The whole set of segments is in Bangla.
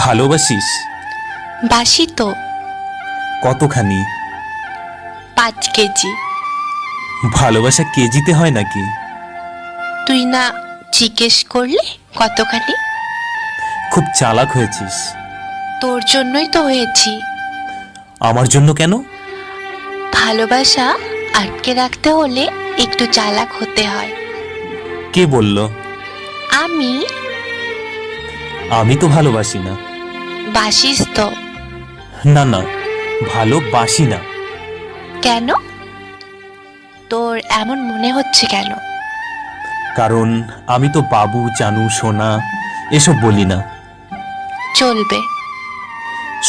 ভালোবাসিস? বাসি তো। কতখানি? 5 কেজি। ভালোবাসা কেজিতে হয় নাকি? তুই না জিজ্ঞেস করলে কতখানি? খুব চালাক হয়েছিস। তোর জন্যই তো হয়েছি। আমার জন্য কেন? ভালোবাসা আটকে রাখতে হলে একটু চালাক হতে হয়। কে বলল? আমি। আমি তো ভালোবাসি না। বাসিস তো। না না, ভালোবাসি না। কেন? তোর এমন মনে হচ্ছে কেন? কারণ আমি তো বাবু, জানু, সোনা এসব বলি না। চলবে।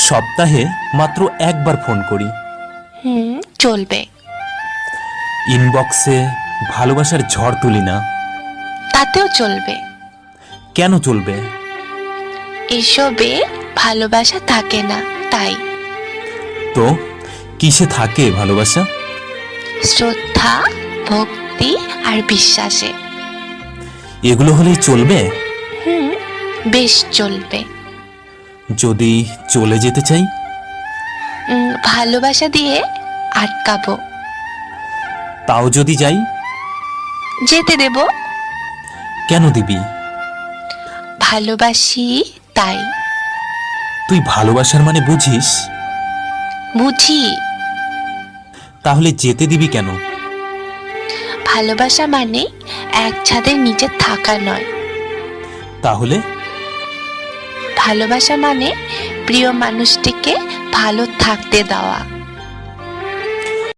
সপ্তাহে মাত্র একবার ফোন করি। চলবে। ইনবক্সে ভালোবাসার ঝড় তুলি না। তাতেও চলবে। কেন চলবে? এসবে ভালোবাসা থাকে না, তাই। তো কিসে থাকে ভালোবাসা? শ্রদ্ধা, ভক্তি আর বিশ্বাসে। এগুলো হলেই চলবে? বেশ চলবে। যদি চলে যেতে চাই? ভালোবাসা দিয়ে আটকাবো। তাও যদি যাই? যেতে দেব। কেন দিবি? ভালোবাসি তাই। তুই ভালোবাসার মানে বুঝিস? বুঝি। তাহলে যেতে দিবি কেন? ভালোবাসা মানে এক ছাদের নিচে থাকা নয়। তাহলে? ভালোবাসা মানে প্রিয় মানুষটিকে ভালো থাকতে দেওয়া।